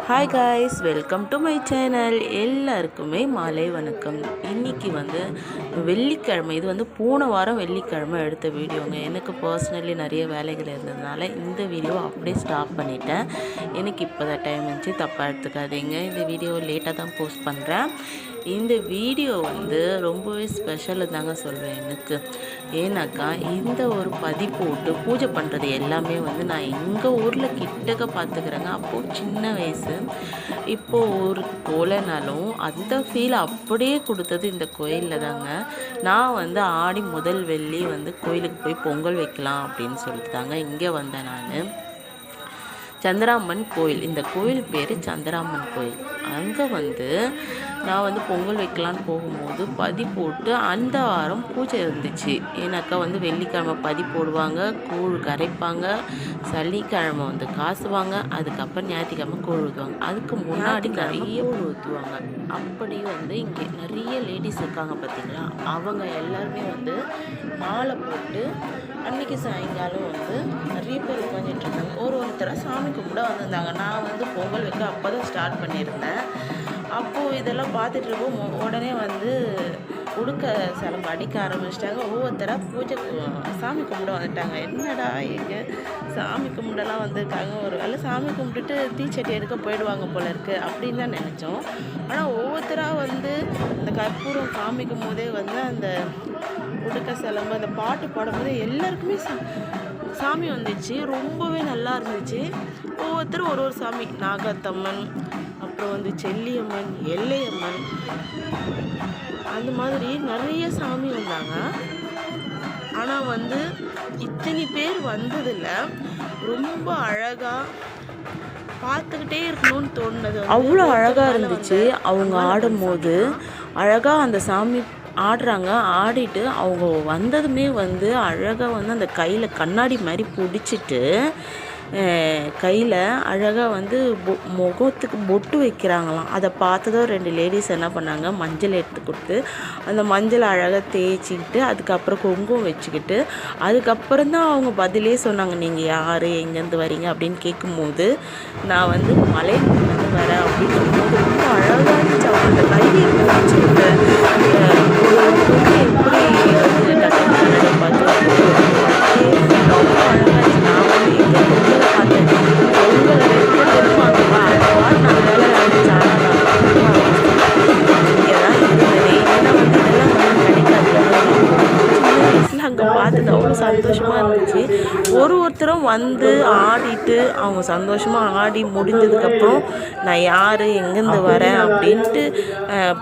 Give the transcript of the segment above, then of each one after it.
Hi guys, welcome to my channel. எல்லாருக்குமே மாலை வணக்கம். இன்றைக்கி வெள்ளிக்கிழமை. இது போன வாரம் வெள்ளிக்கிழமை எடுத்த வீடியோங்க. எனக்கு பர்சனலி நிறைய வேலைகள் இருந்ததுனால இந்த வீடியோவை அப்படியே ஸ்டாப் பண்ணிட்டேன். எனக்கு இப்போ தான் டைம் இருந்துச்சு, தப்பாக எடுத்துக்காதீங்க. இந்த வீடியோவை லேட்டாக தான் போஸ்ட் பண்ணுறேன். இந்த வீடியோ ரொம்பவே ஸ்பெஷலு தாங்க சொல்வேன் எனக்கு. ஏன்னாக்கா இந்த ஒரு பதிப்போட்டு பூஜை பண்ணுறது எல்லாமே நான் எங்கள் ஊரில் கிட்டக்க பார்த்துக்கிறேங்க. அப்போது சின்ன வயசு, இப்போது ஒரு போலனாலும் அந்த ஃபீல் அப்படியே கொடுத்தது இந்த கோயிலில் தாங்க. நான் ஆடி முதல் வெள்ளி கோயிலுக்கு போய் பொங்கல் வைக்கலாம் அப்படின்னு சொல்லிட்டு தாங்க இங்கே வந்தேன். நான் சந்திராம்மன் கோயில், இந்த கோயில் பேர் சந்திராம்மன் கோயில். அங்கே நான் பொங்கல் வைக்கலான்னு போகும்போது பதி போட்டு அந்த வாரம் பூஜை இருந்துச்சு. ஏன்னாக்கா வெள்ளிக்கிழமை பதி போடுவாங்க, கூழ் கரைப்பாங்க, சனிக்கிழமை காசுவாங்க, அதுக்கப்புறம் ஞாயிற்றுக்கிழமை கூழ் ஊற்றுவாங்க. அதுக்கு முன்னாடி நிறைய கூழ் ஊற்றுவாங்க. அப்படி இங்கே நிறைய லேடிஸ் இருக்காங்க பார்த்தீங்களா, அவங்க எல்லாருமே மாலை போட்டு அன்றைக்கி சாயங்காலம் நிறைய பேர் உட்காந்துட்ருக்காங்க. ஒருத்தரை சாமி கும்பிட வந்திருந்தாங்க. நான் பொங்கல் வைக்க அப்போ தான் ஸ்டார்ட் பண்ணியிருந்தேன். அப்போது இதெல்லாம் பார்த்துட்ருக்கோம். உடனே உடுக்க சிலம்பு அடிக்க ஆரம்பிச்சிட்டாங்க. ஒவ்வொருத்தராக பூஜை சாமி கும்பிட வந்துட்டாங்க. என்னடா எங்கே சாமி கும்பிடலாம் வந்திருக்காங்க, ஒரு வேளை சாமி கும்பிட்டுட்டு தீச்சட்டி எடுக்க போயிடுவாங்க போல இருக்குது அப்படின்னு தான் நினச்சோம். ஆனால் ஒவ்வொருத்தராக அந்த கற்பூரம் காமிக்கும் போதே அந்த உடுக்க சிலம்பு அந்த பாட்டு பாடும்போது எல்லாருக்குமே சாமி வந்துச்சு. ரொம்பவே நல்லா இருந்துச்சு. ஒவ்வொருத்தரும் ஒரு சாமி, நாகத்தம்மன், அப்புறம் செல்லியம்மன், எல்லையம்மன், அந்த மாதிரி நிறைய சாமி வந்தாங்க. ஆனால் இத்தனை பேர் வந்ததில்ல. ரொம்ப அழகாக பார்த்துக்கிட்டே இருக்கணும்னு தோணுது. அவ்வளோ அழகாக இருந்துச்சு. அவங்க ஆடும்போது அழகாக அந்த சாமி ஆடுறாங்க. ஆடிட்டு அவங்க வந்ததுமே அழகாக அந்த கையில் கண்ணாடி மாதிரி பிடிச்சிட்டு கையில் அழகாக முகத்துக்கு பொட்டு வைக்கிறாங்களாம். அதை பார்த்ததும் 2 லேடிஸ் என்ன பண்ணாங்க, மஞ்சள் எடுத்து கொடுத்து அந்த மஞ்சள் அழகாக தேய்ச்சிக்கிட்டு அதுக்கப்புறம் குங்குமம் வச்சுக்கிட்டு அதுக்கப்புறம் தான் அவங்க பதிலே சொன்னாங்க, நீங்கள் யார், எங்கேருந்து வரீங்க அப்படின்னு கேட்கும்போது நான் மலையிலேருந்து வரேன் அப்படின்னு சொல்லும்போது ரொம்ப அழகாக இருந்துச்சு. அவங்க கையை பிடிச்சிக்கிட்டு எப்படி கண்ணாடி பார்த்து ரொம்ப அழகாக இருந்துச்சு. நான் அங்கே பார்த்தது அவ்வளோ சந்தோஷமாக இருந்துச்சு. ஒருத்தரும் ஆடிட்டு அவங்க சந்தோஷமாக ஆடி முடிஞ்சதுக்கப்புறம் நான் யார், எங்கேருந்து வரேன் அப்படின்ட்டு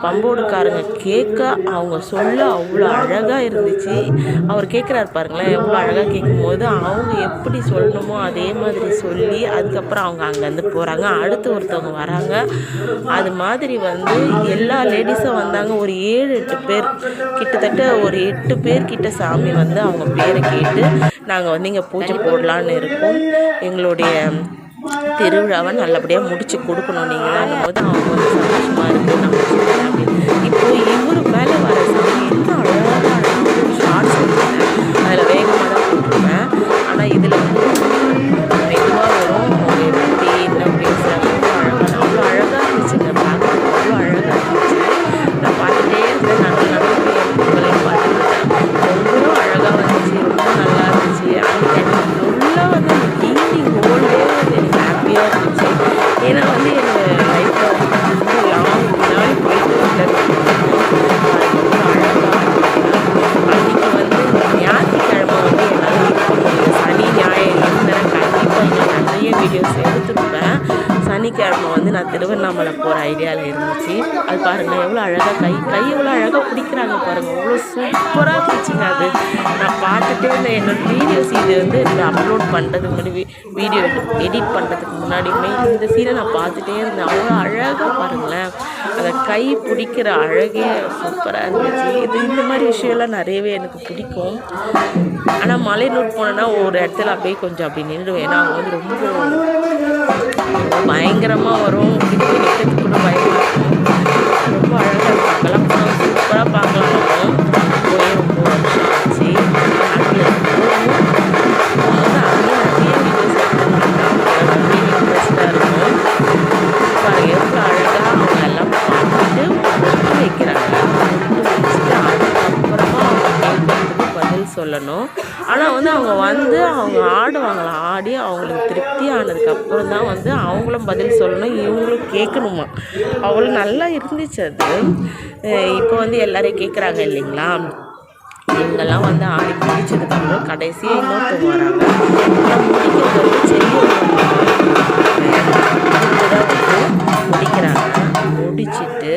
பம்போடுக்காரங்க கேட்க அவங்க சொல்ல அவ்வளோ அழகாக இருந்துச்சு. அவர் கேட்குறாரு பாருங்களேன், எவ்வளோ அழகாக கேட்கும்போது அவங்க எப்படி சொல்லணுமோ அதே மாதிரி சொல்லி அதுக்கப்புறம் அவங்க அங்கேருந்து போகிறாங்க. அடுத்து ஒருத்தவங்க வராங்க. அது மாதிரி எல்லா லேடிஸும் வந்தாங்க. ஒரு 7-8 பேர், கிட்டத்தட்ட ஒரு 8 பேர் கிட்ட சாமி அவங்க பேரை கேட்டு நாங்கள் இங்கே பூஜை போடலான்னு இருக்கோம். எங்களுடைய திருவிழாவை நல்லபடியாக முடிச்சு கொடுக்கணும் நீங்கள் தான் போது அவங்க சந்தோஷமாக இருக்குது. நாங்கள் இப்போது இவர் மேலே வர சாமி என்ன அழகாக ஷார்ட்ஸ் கொடுத்தேன். அதில் வேகமாக தான் போட்டுருவேன். ஆனால் இதில் மெதுவாக வரும். அவங்க எப்படி என்ன பேசுகிறாங்க, அவ்வளோ அழகாக இருந்துச்சுங்க. பார்க்குறது அவ்வளோ அழகாக இருந்துச்சு. நான் பார்த்துட்டே இருந்தேன். நாங்கள் உங்களையும் பார்த்துக்கிட்டேன். ரொம்ப அழகாக வந்துச்சு, ரொம்ப நல்லா இருந்துச்சு. அந்த ஈவினிங் ஹோல்டே எனக்கு ஹாப்பியாக இருந்துச்சு. ஏன்னா என்னோட லைஃப்பில் ரொம்ப லாங் பின்னாடி போயிட்டு வந்தது ரொம்ப அழகாக அன்றைக்கி ஞாயிற்றுக்கிழமை என்னால் இருக்க முடியல. சனி ஞாயிறு இருந்தேன். கண்டிப்பாக இங்கே நிறைய வீடியோஸ் எடுத்துருப்பேன். சனிக்கிழமை நான் திருவண்ணாமலை போகிற ஐடியாவில் இருந்துச்சு. அது பாருங்கள் எவ்வளோ அழகாக கை எவ்வளோ அழகாக பிடிக்கிறாங்க பாருங்கள். அவ்வளோ சூப்பராக இருந்துச்சுங்க. அது நான் பார்த்துட்டே இருந்தேன். என்னோடய வீடியோஸ் இது அப்லோட் பண்ணுறதுக்கு முன்னாடி, வீடியோ எடிட் பண்ணுறதுக்கு முன்னாடியுமே இந்த சீனை நான் பார்த்துட்டே இருந்தேன். அவ்வளோ அழகாக பாருங்களேன், அதை கை பிடிக்கிற அழகே சூப்பராக இருந்துச்சு. இந்த மாதிரி விஷயம்லாம் நிறையவே எனக்கு பிடிக்கும். ஆனால் மலைநூர் போனேன்னா ஒரு இடத்துல அப்படியே கொஞ்சம் அப்படி நின்றுடுவேன். ஏன்னா அவங்க ரொம்ப பயங்கரமாக வரும். நிற்கிறதுக்கு கூட பயமாக இருக்கும். ரொம்ப அழகாக இருக்கும். அங்கெல்லாம் போனால் சூப்பராக பார்க்கலாம். போய் ரொம்ப வருஷம் ஆச்சு. அங்கே போகும் அங்கேயும் நிறைய வீடியோஸ் எடுத்துருக்காங்க. சொல்லணும். ஆனால் வந்து அவங்க வந்து அவங்க ஆடுவாங்களாம். ஆடி அவங்களுக்கு திருப்தி ஆனதுக்கப்புறம் தான் வந்து அவங்களும் பதில் சொல்லணும், இவங்களும் கேட்கணுமா. அவ்வளோ நல்லா இருந்துச்சு அது. இப்போ வந்து எல்லோரும் கேட்குறாங்க இல்லைங்களா, இவங்கெல்லாம் வந்து ஆடி முடிச்சதுக்கப்புறம் கடைசியாக இன்னொருத்தவங்க வராங்க. ஆனால் முடிக்கிறது வந்து முடிக்கிறாங்க. முடிச்சுட்டு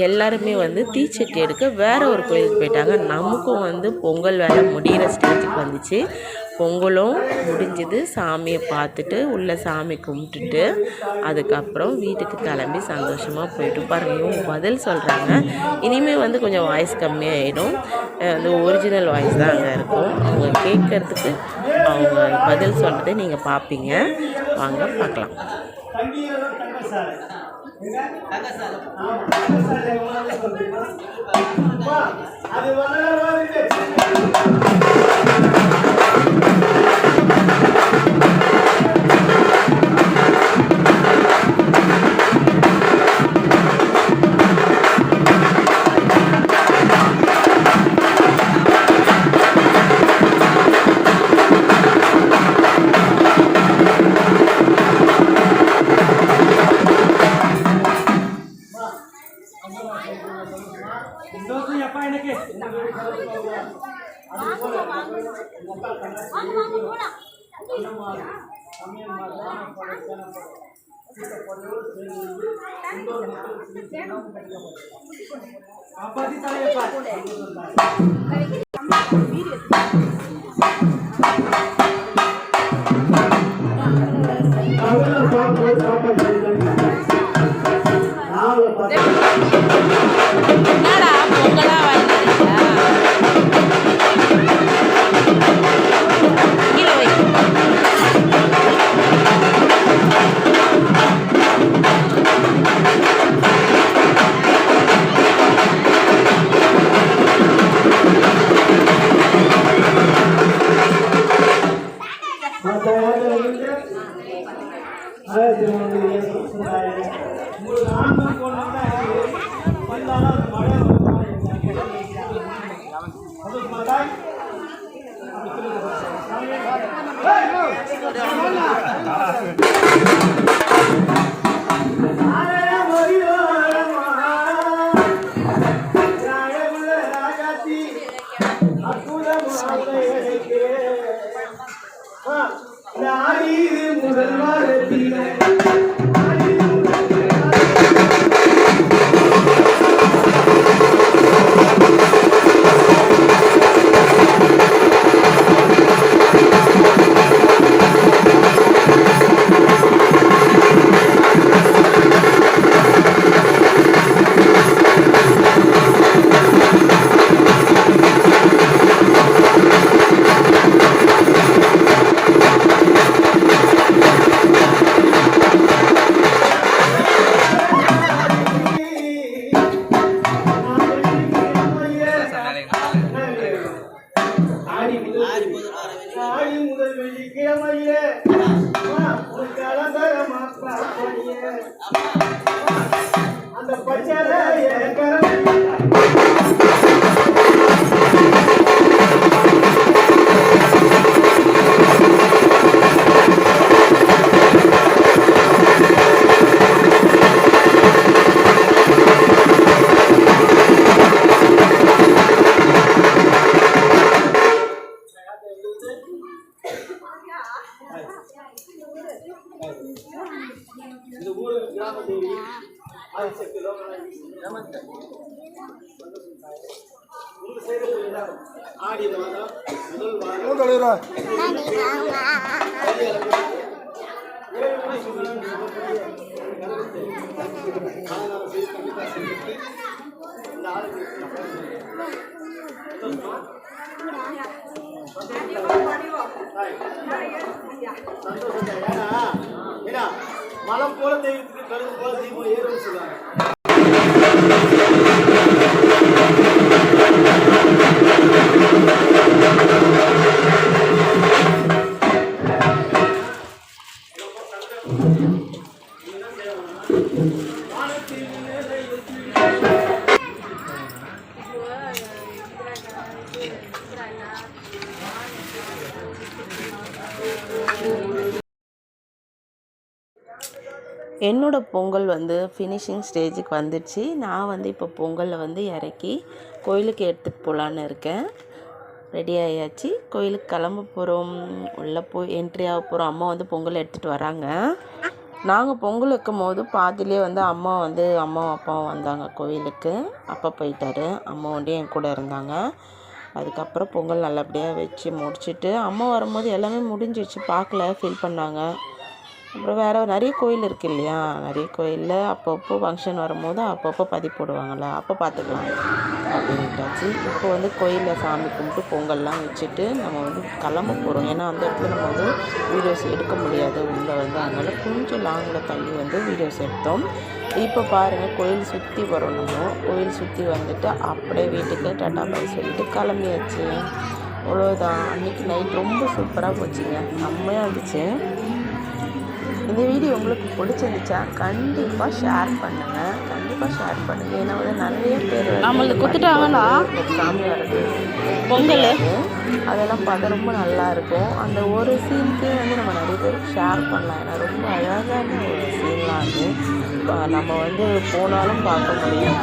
எல்லாருமே வந்து தீச்சட்டி எடுக்க வேறு ஒரு கோயிலுக்கு போயிட்டாங்க. நமக்கும் வந்து பொங்கல் வேலை முடிகிற ஸ்டேஜுக்கு வந்துச்சு. பொங்கலும் முடிஞ்சது. சாமியை பார்த்துட்டு உள்ளே சாமி கும்பிட்டுட்டு அதுக்கப்புறம் வீட்டுக்கு கிளம்பி சந்தோஷமாக போயிட்டு பாருங்கள். இவங்க பதில் சொல்கிறாங்க. இனிமேல் வந்து கொஞ்சம் வாய்ஸ் கம்மியாகிடும். வந்து ஒரிஜினல் வாய்ஸ் தான் அங்கே இருக்கும். அவங்க கேட்குறதுக்கு அவங்க பதில் சொல்கிறத நீங்கள் பார்ப்பீங்க. வாங்க பார்க்கலாம். மலம் போல தெய்வத்துக்கு கருது போல தெய்வம் ஏறும் சொல்லுவாங்க. என்னோடய பொங்கல் வந்து ஃபினிஷிங் ஸ்டேஜுக்கு வந்துடுச்சு. நான் வந்து இப்போ பொங்கலை வந்து இறக்கி கோயிலுக்கு எடுத்துகிட்டு போகலான்னு இருக்கேன். ரெடி ஆயாச்சு. கோயிலுக்கு கிளம்ப போகிறோம். உள்ளே போய் என்ட்ரி ஆக போகிறோம். அம்மா வந்து பொங்கல் எடுத்துகிட்டு வராங்க. நாங்கள் பொங்கல் வைக்கும் போது பாதியிலே வந்து அம்மாவும் அப்பாவும் வந்தாங்க கோயிலுக்கு. அப்பா போயிட்டாரு. அம்மா ஒண்டியும் என் கூட இருந்தாங்க. அதுக்கப்புறம் பொங்கல் நல்லபடியாக வச்சு முடிச்சுட்டு அம்மா வரும்போது எல்லாமே முடிஞ்சிடுச்சு. பார்க்கல, ஃபீல் பண்ணாங்க. அப்புறம் வேறு நிறைய கோயில் இருக்குது இல்லையா, நிறைய கோயிலில் அப்பப்போ ஃபங்க்ஷன் வரும்போது அப்பப்போ பதிவு போடுவாங்கள்ல, அப்போ பார்த்துக்கலாம் அப்படின்ட்டாச்சு. இப்போ வந்து கோயிலில் சாமி கும்பிட்டு பொங்கல்லாம் வச்சுட்டு நம்ம வந்து கிளம்ப போகிறோம். ஏன்னா அந்த இடத்துல நம்ம வந்து வீடியோஸ் எடுக்க முடியாது உள்ளே வந்து, அதனால் கொஞ்சம் லாங்கில் தள்ளி வந்து வீடியோஸ் எடுத்தோம். இப்போ பாருங்கள், கோயில் சுற்றி வரோம். நம்ம கோயில் சுற்றி வந்துட்டு அப்படியே வீட்டுக்கு டாட்டா பாய் சொல்லிட்டு கிளம்பியாச்சு. அவ்வளோதான். அன்றைக்கி நைட் ரொம்ப சூப்பராக போச்சுங்க, செம்மையாக இருந்துச்சு. இந்த வீடியோ உங்களுக்கு பிடிச்சிருந்துச்சா கண்டிப்பாக ஷேர் பண்ணுங்கள். ஏன்னா வந்து நிறைய பேர் நம்மளுக்கு கொடுத்துட்டாங்கன்னா சாமி வர்றது பொங்கல் அதெல்லாம் பார்த்தா ரொம்ப நல்லாயிருக்கும். அந்த ஒரு சீனுக்கே வந்து நம்ம நிறைய பேருக்கு ஷேர் பண்ணலாம். ஏன்னா ரொம்ப அழகான ஒரு சீன்லாம் அது. நம்ம வந்து போனாலும் பார்க்க முடியும்.